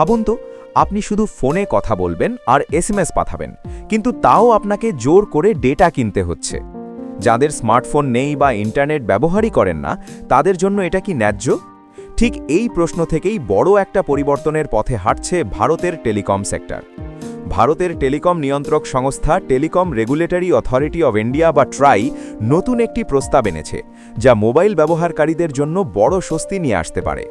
ভাবুন তো, আপনি শুধু ফোনে কথা বলবেন আর এসএমএস পাঠাবেন, কিন্তু তাও আপনাকে জোর করে ডেটা কিনতে হচ্ছে। যাদের স্মার্টফোন নেই বা ইন্টারনেট ব্যবহারই করেন না, তাদের জন্য এটা কি ন্যায্য? ঠিক এই প্রশ্ন থেকেই বড় একটা পরিবর্তনের পথে হাঁটছে ভারতের টেলিকম সেক্টর। ভারতের টেলিকম নিয়ন্ত্রক সংস্থা telecom regulatory authority of India বা ট্রাই নতুন একটি প্রস্তাব এনেছে, যা মোবাইল ব্যবহারকারীদের জন্য বড় স্বস্তি নিয়ে আসতে পারে।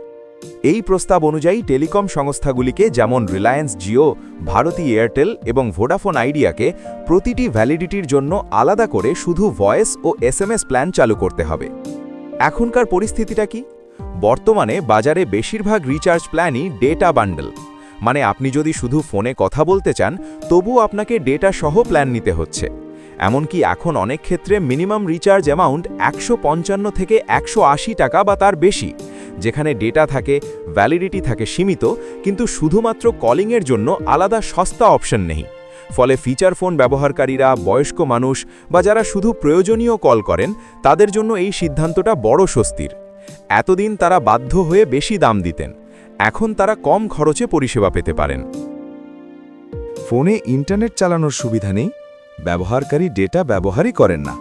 এই প্রস্তাব অনুযায়ী টেলিকম সংস্থাগুলিকে, যেমন রিলায়েন্স জিও, ভারতী এয়ারটেল এবং ভোডাফোন আইডিয়াকে প্রতিটি ভ্যালিডিটির জন্য আলাদা করে শুধু ভয়েস ও এসএমএস প্ল্যান চালু করতে হবে। এখনকার পরিস্থিতিটা কি? বর্তমানে বাজারে বেশিরভাগ রিচার্জ প্ল্যানই ডেটা বান্ডেল, মানে আপনি যদি শুধু ফোনে কথা বলতে চান, তবুও আপনাকে ডেটা সহ প্ল্যান নিতে হচ্ছে। এমনকি এখন অনেক ক্ষেত্রে মিনিমাম রিচার্জ অ্যামাউন্ট ১৫৫ থেকে ১৮০ টাকা বা তার বেশি, যেখানে ডেটা থাকে, ভ্যালিডিটি থাকে সীমিত, কিন্তু শুধুমাত্র কলিংয়ের জন্য আলাদা সস্তা অপশন নেই। ফলে ফিচার ফোন ব্যবহারকারীরা, বয়স্ক মানুষ বা যারা শুধু প্রয়োজনীয় কল করেন, তাদের জন্য এই সিদ্ধান্তটা বড় স্বস্তির। এতদিন তারা বাধ্য হয়ে বেশি দাম দিতেন, এখন তারা কম খরচে পরিষেবা পেতে পারেন। ফোনে ইন্টারনেট চালানোর সুবিধা নেই, ব্যবহারকারী ডেটা ব্যবহারই করেন না,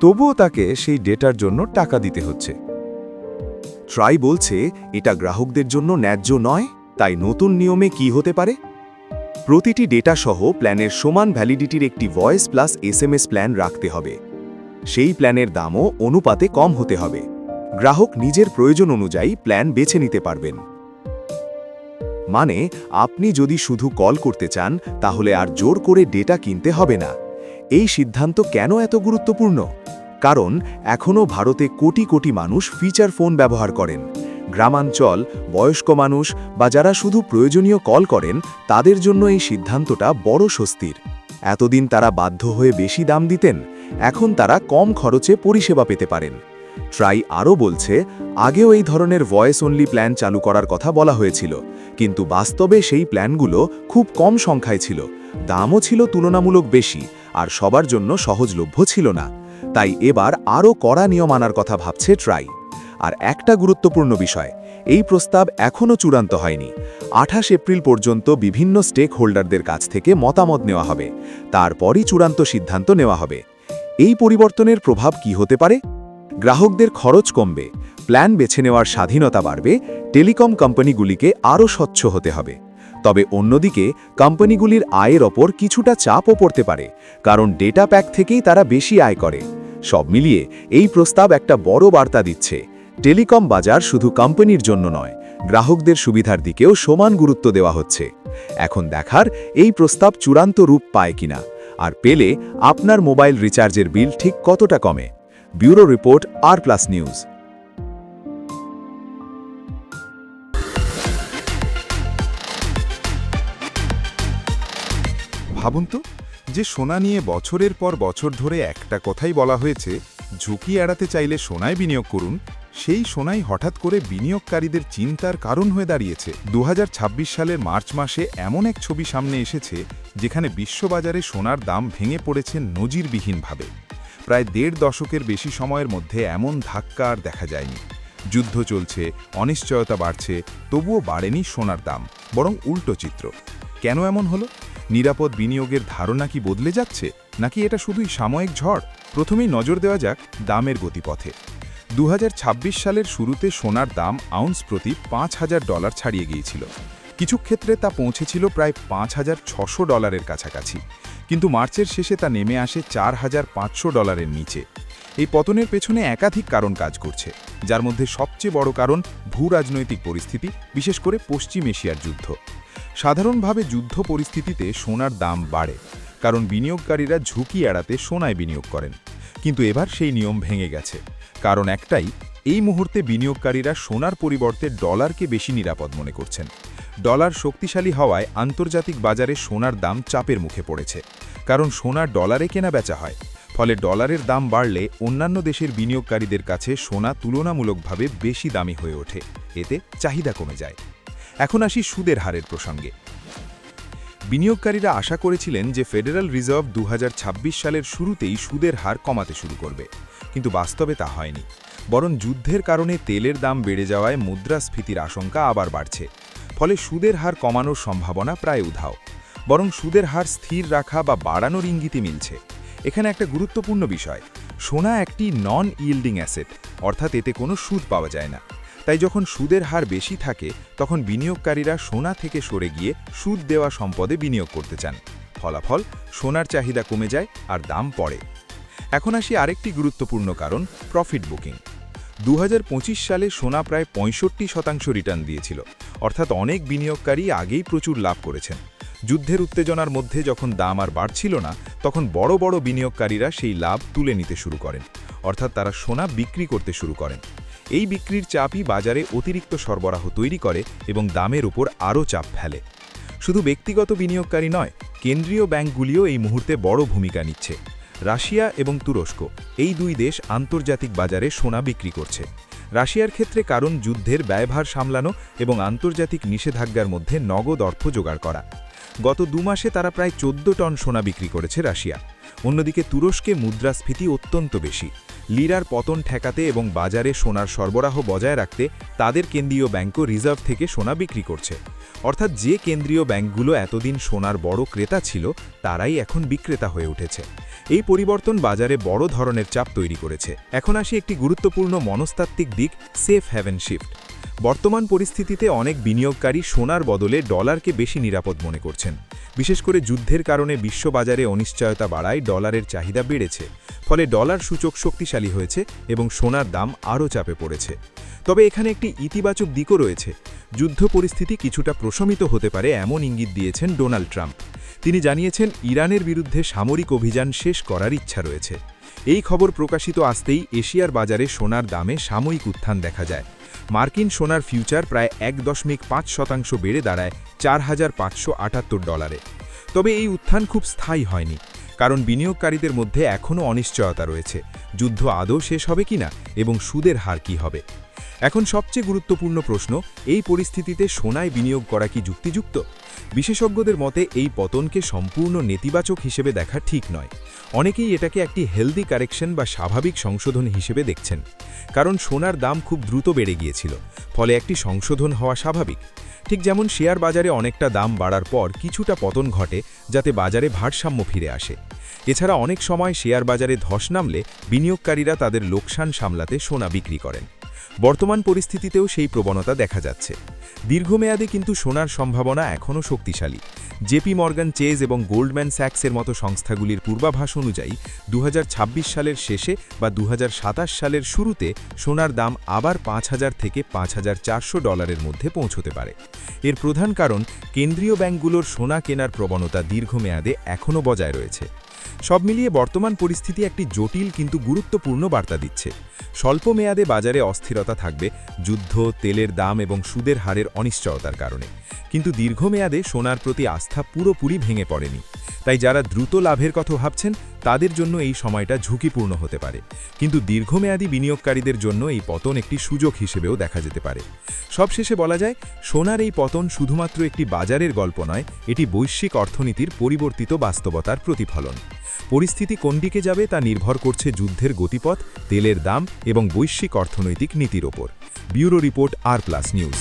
তবুও তাকে সেই ডেটার জন্য টাকা দিতে হচ্ছে। ট্রাই বলছে এটা গ্রাহকদের জন্য ন্যায্য নয়। তাই নতুন নিয়মে কি হতে পারে? প্রতিটি ডেটা সহ প্ল্যানের সমান ভ্যালিডিটির একটি ভয়েস প্লাস এসএমএস প্ল্যান রাখতে হবে। সেই প্ল্যানের দামও অনুপাতে কম হতে হবে। গ্রাহক নিজের প্রয়োজন অনুযায়ী প্ল্যান বেছে নিতে পারবেন। মানে আপনি যদি শুধু কল করতে চান, তাহলে আর জোর করে ডেটা কিনতে হবে না। এই সিদ্ধান্ত কেন এত গুরুত্বপূর্ণ? কারণ এখনও ভারতে কোটি কোটি মানুষ ফিচার ফোন ব্যবহার করেন। গ্রামাঞ্চল, বয়স্ক মানুষ বা যারা শুধু প্রয়োজনীয় কল করেন, তাদের জন্য এই সিদ্ধান্তটা বড় স্বস্তির। এতদিন তারা বাধ্য হয়ে বেশি দাম দিতেন, এখন তারা কম খরচে পরিষেবা পেতে পারেন। ট্রাই আরও বলছে, আগেও এই ধরনের ভয়েস অনলি প্ল্যান চালু করার কথা বলা হয়েছিল, কিন্তু বাস্তবে সেই প্ল্যানগুলো খুব কম সংখ্যায় ছিল, দামও ছিল তুলনামূলক বেশি, আর সবার জন্য সহজলভ্য ছিল না। তাই এবার আরও কড়া নিয়ম আনার কথা ভাবছে ট্রাই। আর একটা গুরুত্বপূর্ণ বিষয়, এই প্রস্তাব এখনও চূড়ান্ত হয়নি। ২৮ এপ্রিল পর্যন্ত বিভিন্ন স্টেক হোল্ডারদের কাছ থেকে মতামত নেওয়া হবে, তারপরই চূড়ান্ত সিদ্ধান্ত নেওয়া হবে। এই পরিবর্তনের প্রভাব কি হতে পারে? গ্রাহকদের খরচ কমবে, প্ল্যান বেছে নেওয়ার স্বাধীনতা বাড়বে, টেলিকম কোম্পানিগুলিকে আরও স্বচ্ছ হতে হবে। তবে অন্যদিকে কোম্পানিগুলির আয়ের ওপর কিছুটা চাপও পড়তে পারে, কারণ ডেটা প্যাক থেকেই তারা বেশি আয় করে। সব মিলিয়ে এই প্রস্তাব একটা বড় বার্তা দিচ্ছে, টেলিকম বাজার শুধু কোম্পানির জন্য নয়, গ্রাহকদের সুবিধার দিকেও সমান গুরুত্ব দেওয়া হচ্ছে। এখন দেখার এই প্রস্তাব চূড়ান্ত রূপ পায় কিনা, আর পেলে আপনার মোবাইল রিচার্জের বিল ঠিক কতটা কমে। ব্যুরো রিপোর্ট, আর+ নিউজ। ভাবুন তো, যে সোনা নিয়ে বছরের পর বছর ধরে একটা কথাই বলা হয়েছে, ঝুঁকি এড়াতে চাইলে সোনায় বিনিয়োগ করুন, সেই সোনাই হঠাৎ করে বিনিয়োগকারীদের চিন্তার কারণ হয়ে দাঁড়িয়েছে। ২০২৬ সালের মার্চ মাসে এমন এক ছবি সামনে এসেছে, যেখানে বিশ্ববাজারে সোনার দাম ভেঙে পড়েছে নজিরবিহীনভাবে। প্রায় ১.৫ দশকের বেশি সময়ের মধ্যে এমন ধাক্কা আর দেখা যায়নি। যুদ্ধ চলছে, অনিশ্চয়তা বাড়ছে, তবুও বাড়েনি সোনার দাম, বরং উল্টো চিত্র। কেন এমন হলো? নিরাপদ বিনিয়োগের ধারণা কি বদলে যাচ্ছে, নাকি এটা শুধুই সাময়িক ঝড়? প্রথমেই নজর দেওয়া যাক দামের গতিপথে। ২০২৬ সালের শুরুতে সোনার দাম আউন্স প্রতি $৫,০০০ ছাড়িয়ে গিয়েছিল। কিছু ক্ষেত্রে তা পৌঁছেছিল প্রায় $৫,৬০০ কাছাকাছি, কিন্তু মার্চের শেষে তা নেমে আসে $৪,৫০০ নিচে। এই পতনের পেছনে একাধিক কারণ কাজ করছে, যার মধ্যে সবচেয়ে বড় কারণ ভূরাজনৈতিক পরিস্থিতি, বিশেষ করে পশ্চিম এশিয়ার যুদ্ধ। সাধারণভাবে যুদ্ধ পরিস্থিতিতে সোনার দাম বাড়ে, কারণ বিনিয়োগকারীরা ঝুঁকি এড়াতে সোনায় বিনিয়োগ করেন। কিন্তু এবার সেই নিয়ম ভেঙে গেছে। কারণ একটাই, এই মুহূর্তে বিনিয়োগকারীরা সোনার পরিবর্তে ডলারকে বেশি নিরাপদ মনে করছেন। ডলার শক্তিশালী হওয়ায় আন্তর্জাতিক বাজারে সোনার দাম চাপের মুখে পড়েছে, কারণ সোনা ডলারে কেনা বেচা হয়। ফলে ডলারের দাম বাড়লে অন্যান্য দেশের বিনিয়োগকারীদের কাছে সোনা তুলনামূলকভাবে বেশি দামি হয়ে ওঠে, এতে চাহিদা কমে যায়। এখন আসি সুদের হারের প্রসঙ্গে। বিনিয়োগকারীরা আশা করেছিলেন যে ফেডারেল রিজার্ভ ২০২৬ সালের শুরুতেই সুদের হার কমাতে শুরু করবে, কিন্তু বাস্তবে তা হয়নি। বরং যুদ্ধের কারণে তেলের দাম বেড়ে যাওয়ায় মুদ্রাস্ফীতির আশঙ্কা আবার বাড়ছে। ফলে সুদের হার কমানোর সম্ভাবনা প্রায় উধাও। বরং সুদের হার স্থির রাখা বা বাড়ানোর ইঙ্গিতই মিলছে। এখানে একটা গুরুত্বপূর্ণ বিষয়, সোনা একটি নন ইল্ডিং অ্যাসেট, অর্থাৎ এতে কোনো সুদ পাওয়া যায় না। তাই যখন সুদের হার বেশি থাকে তখন বিনিয়োগকারীরা সোনা থেকে সরে গিয়ে সুদ দেওয়া সম্পদে বিনিয়োগ করতে চান। ফলাফল, সোনার চাহিদা কমে যায় আর দাম পড়ে। এখন আসি আরেকটি গুরুত্বপূর্ণ কারণ, প্রফিট বুকিং। 2025 সালে সোনা প্রায় 65% রিটার্ন দিয়েছিল, অর্থাৎ অনেক বিনিয়োগকারী আগেই প্রচুর লাভ করেছেন। যুদ্ধের উত্তেজনার মধ্যে যখন দাম আর বাড়ছিল না, তখন বড় বড় বিনিয়োগকারীরা সেই লাভ তুলে নিতে শুরু করেন, অর্থাৎ তারা সোনা বিক্রি করতে শুরু করেন। এই বিক্রির চাপই বাজারে অতিরিক্ত সরবরাহ তৈরি করে এবং দামের উপর আরও চাপ ফেলে। শুধু ব্যক্তিগত বিনিয়োগকারী নয়, কেন্দ্রীয় ব্যাংকগুলিও এই মুহূর্তে বড় ভূমিকা নিচ্ছে। রাশিয়া এবং তুরস্ক, এই দুই দেশ আন্তর্জাতিক বাজারে সোনা বিক্রি করছে। রাশিয়ার ক্ষেত্রে কারণ যুদ্ধের ব্যয়ভার সামলানো এবং আন্তর্জাতিক নিষেধাজ্ঞার মধ্যে নগদ অর্থ জোগাড় করা। গত 2 মাসে তারা প্রায় 14 টন সোনা বিক্রি করেছে রাশিয়া। অন্যদিকে তুরস্কে মুদ্রাস্ফীতি অত্যন্ত বেশি। লিরার পতন ঠেকাতে এবং বাজারে সোনার সরবরাহ বজায় রাখতে তাদের কেন্দ্রীয় ব্যাংকও রিজার্ভ থেকে সোনা বিক্রি করছে। অর্থাৎ যে কেন্দ্রীয় ব্যাংকগুলো এতদিন সোনার বড় ক্রেতা ছিল, তারাই এখন বিক্রেতা হয়ে উঠেছে। এই পরিবর্তন বাজারে বড় ধরনের চাপ তৈরি করেছে। এখন আসি একটি গুরুত্বপূর্ণ মনস্তাত্ত্বিক দিক, সেফ হ্যাভেন শিফট। বর্তমান পরিস্থিতিতে অনেক বিনিয়োগকারী সোনার বদলে ডলারকে বেশি নিরাপদ মনে করছেন। বিশেষ করে যুদ্ধের কারণে বিশ্ববাজারে অনিশ্চয়তা বাড়ায় ডলারের চাহিদা বেড়েছে। ফলে ডলার সূচক শক্তিশালী হয়েছে এবং সোনার দাম আরও চাপে পড়েছে। তবে এখানে একটি ইতিবাচক দিকও রয়েছে। যুদ্ধ পরিস্থিতি কিছুটা প্রশমিত হতে পারে এমন ইঙ্গিত দিয়েছেন ডোনাল্ড ট্রাম্প। তিনি জানিয়েছেন ইরানের বিরুদ্ধে সামরিক অভিযান শেষ করার ইচ্ছা রয়েছে। এই খবর প্রকাশিত আসতেই এশিয়ার বাজারে সোনার দামে সাময়িক উত্থান দেখা যায়। মার্কিন সোনার ফিউচার প্রায় 1.5% বেড়ে দাঁড়ায় $4,578। তবে এই উত্থান খুব স্থায়ী হয়নি, কারণ বিনিয়োগকারীদের মধ্যে এখনও অনিশ্চয়তা রয়েছে। যুদ্ধ আদৌ শেষ হবে কিনা এবং সুদের হার কী হবে। এখন সবচেয়ে গুরুত্বপূর্ণ প্রশ্ন, এই পরিস্থিতিতে সোনায় বিনিয়োগ করা কি যুক্তিযুক্ত? বিশেষজ্ঞদের মতে এই পতনকে সম্পূর্ণ নেতিবাচক হিসেবে দেখা ঠিক নয়। অনেকেই এটাকে একটি হেলদি কারেকশন বা স্বাভাবিক সংশোধন হিসেবে দেখছেন। কারণ সোনার দাম খুব দ্রুত বেড়ে গিয়েছিল, ফলে একটি সংশোধন হওয়া স্বাভাবিক। ঠিক যেমন শেয়ার বাজারে অনেকটা দাম বাড়ার পর কিছুটা পতন ঘটে, যাতে বাজারে ভারসাম্য ফিরে আসে। এছাড়া অনেক সময় শেয়ার বাজারে ধস নামলে বিনিয়োগকারীরা তাদের লোকসান সামলাতে সোনা বিক্রি করেন। বর্তমান পরিস্থিতিতেও সেই প্রবণতা দেখা যাচ্ছে। দীর্ঘমেয়াদে কিন্তু সোনার সম্ভাবনা এখনও শক্তিশালী। জেপি মর্গান চেজ এবং গোল্ডম্যান স্যাক্সের মতো সংস্থাগুলির পূর্বাভাস অনুযায়ী 2026 সালের শেষে বা 2027 সালের শুরুতে সোনার দাম আবার $5,000 থেকে $5,400 মধ্যে পৌঁছতে পারে। এর প্রধান কারণ, কেন্দ্রীয় ব্যাংকগুলোর সোনা কেনার প্রবণতা দীর্ঘমেয়াদে এখনও বজায় রয়েছে। সব মিলিয়ে বর্তমান পরিস্থিতি একটি জটিল কিন্তু গুরুত্বপূর্ণ বার্তা দিচ্ছে। স্বল্প মেয়াদে বাজারে অস্থিরতা থাকবে, যুদ্ধ, তেলের দাম এবং সুদের হারের অনিশ্চয়তার কারণে। কিন্তু দীর্ঘমেয়াদে সোনার প্রতি আস্থা পুরোপুরি ভেঙে পড়েনি। তাই যারা দ্রুত লাভের কথা ভাবছেন, তাদের জন্য এই সময়টা ঝুঁকিপূর্ণ হতে পারে। কিন্তু দীর্ঘমেয়াদী বিনিয়োগকারীদের জন্য এই পতন একটি সুযোগ হিসেবেও দেখা যেতে পারে। সবশেষে বলা যায়, সোনার এই পতন শুধুমাত্র একটি বাজারের গল্প নয়, এটি বৈশ্বিক অর্থনীতির পরিবর্তিত বাস্তবতার প্রতিফলন। পরিস্থিতি কোন দিকে যাবে তা নির্ভর করছে যুদ্ধের গতিপথ, তেলের দাম এবং বৈশ্বিক অর্থনৈতিক নীতির ওপর। ব্যুরো রিপোর্ট, আর প্লাস নিউজ।